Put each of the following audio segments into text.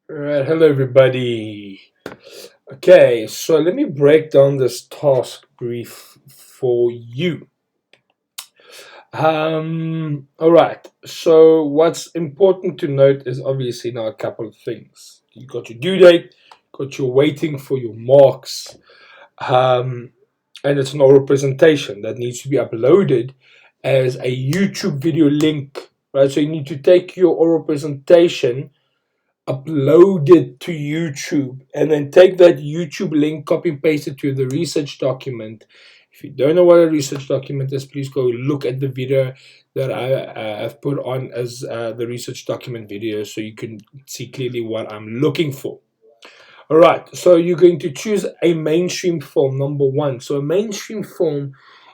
Alright, hello everybody. Okay, so let me break down this task brief for you. Alright, so what's important to note is obviously now a couple of things. You got your due date, got your waiting for your marks, um, and it's an oral presentation that needs to be uploaded as a YouTube video link, right? So you need to take your oral presentation, upload it to YouTube, and then take that YouTube link, copy and paste it to the research document. If you don't know what a research document is, please go look at the video that I have put on as the research document video so you can see clearly what I'm looking for. All right, so you're going to choose a mainstream film, number one. So a mainstream film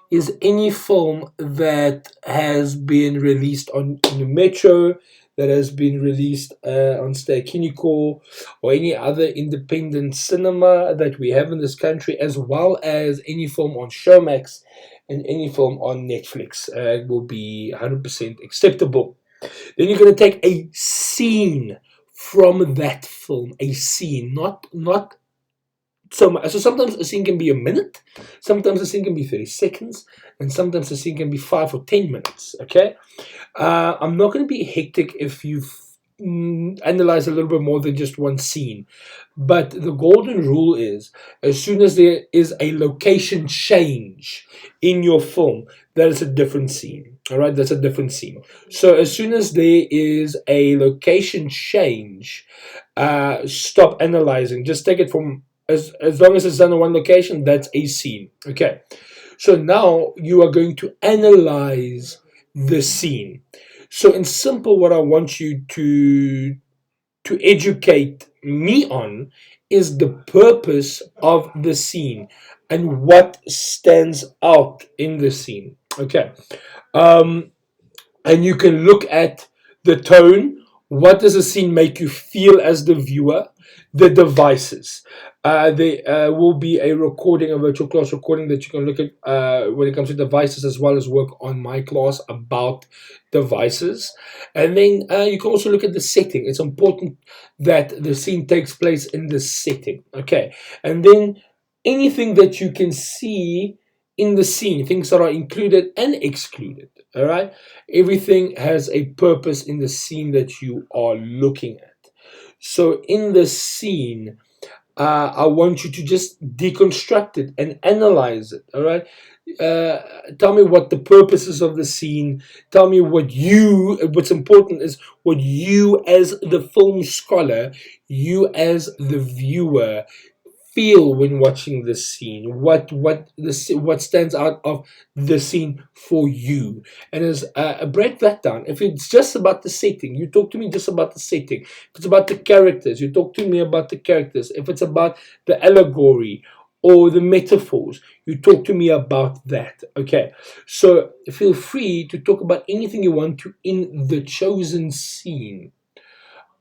is any film that has been released on in the Metro, that has been released on Ster-Kinekor, or any other independent cinema that we have in this country, as well as any film on Showmax and any film on Netflix. Will be 100% acceptable. Then you're going to take a scene from that film, a scene, not so much. So sometimes a scene can be a minute, sometimes a scene can be 30 seconds, and sometimes a scene can be 5 or 10 minutes. Okay, I'm not going to be hectic if you've analyze a little bit more than just one scene, but the golden rule is as soon as there is a location change in your film, that is a different scene. All right, that's a different scene. So as soon as there is a location change, stop analyzing, just take it from as long as it's done in one location, that's a scene. Okay, so now you are going to analyze the scene. So in simple, what I want you to educate me on is the purpose of the scene and what stands out in the scene. Okay. Um, and you can look at the tone. What does the scene make you feel as the viewer? The devices. There will be a recording, a virtual class recording that you can look at when it comes to devices, as well as work on my class about devices. And then you can also look at the setting. It's important that the scene takes place in the setting. Okay. And then anything that you can see in the scene, things that are included and excluded. All right. Everything has a purpose in the scene that you are looking at. So in the scene, I want you to just deconstruct it and analyze it. All right. Tell me what the purpose is of the scene. Tell me what's important is what you as the film scholar, you as the viewer, feel when watching the scene. What stands out of the scene for you, and as break that down. If it's just about the setting, you talk to me just about the setting. If it's about the characters, you talk to me about the characters. If it's about the allegory or the metaphors, you talk to me about that. Okay, so feel free to talk about anything you want to in the chosen scene.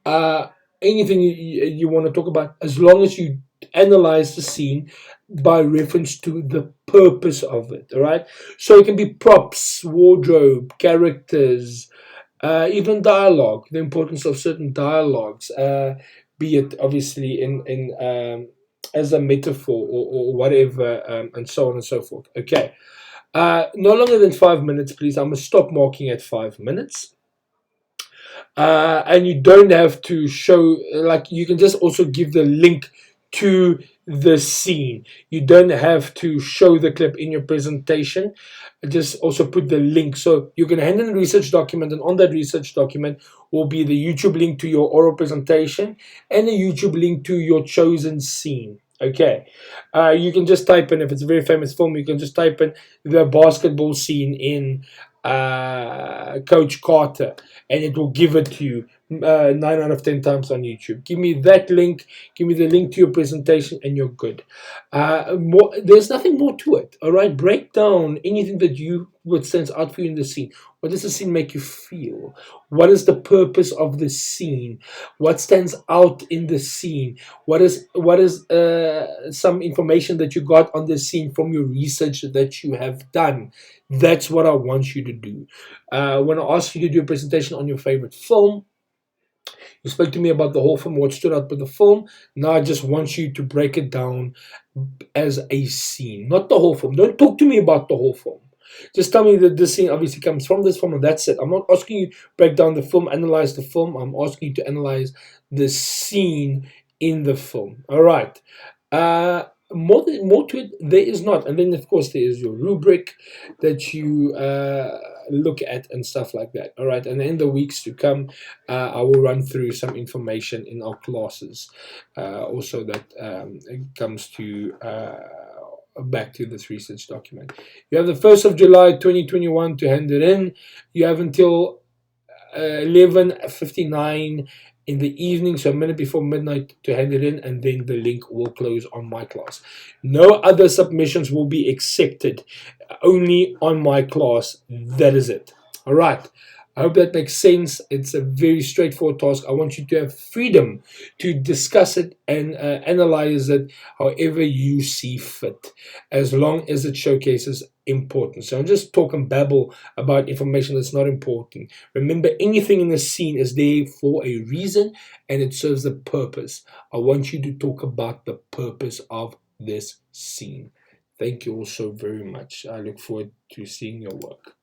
uh, Anything you want to talk about, as long as you analyze the scene by reference to the purpose of it. All right, so it can be props, wardrobe, characters, even dialogue, the importance of certain dialogues, be it obviously in as a metaphor or whatever, and so on and so forth. Okay, no longer than 5 minutes, please. I'm gonna stop marking at 5 minutes. And you don't have to show, like, you can just also give the link to the scene. You don't have to show the clip in your presentation. Just also put the link. So you can hand in a research document, and on that research document will be the YouTube link to your oral presentation and a YouTube link to your chosen scene. Okay, you can just type in, if it's a very famous film, you can just type in the basketball scene in Coach Carter, and it will give it to you 9 out of 10 times on YouTube. Give me that link, give me the link to your presentation, and you're good. There's nothing more to it. All right, break down anything that what stands out for you in the scene. What does the scene make you feel? What is the purpose of the scene? What stands out in the scene? What is some information that you got on the scene from your research that you have done? That's what I want you to do. When I ask you to do a presentation on your favorite film, You spoke to me about the whole film, what stood out with the film. Now I just want you to break it down as a scene, not the whole film. Don't talk to me about the whole film. Just tell me that this scene obviously comes from this film, and that's it. I'm not asking you to break down the film, analyze the film. I'm asking you to analyze the scene in the film. All right. More to it, there is not. And then, of course, there is your rubric that you look at and stuff like that. All right. And in the weeks to come, I will run through some information in our classes. Also, that it comes to. Back to this research document. You have the 1st of July 2021 to hand it in. You have until 11:59 in the evening, so a minute before midnight, to hand it in, and then the link will close on my class. No other submissions will be accepted, only on my class. That is it. All right. I hope that makes sense. It's a very straightforward task. I want you to have freedom to discuss it and analyze it however you see fit, as long as it showcases importance. So I'm just talking babble about information that's not important. Remember, anything in the scene is there for a reason, and it serves a purpose. I want you to talk about the purpose of this scene. Thank you all so very much. I look forward to seeing your work.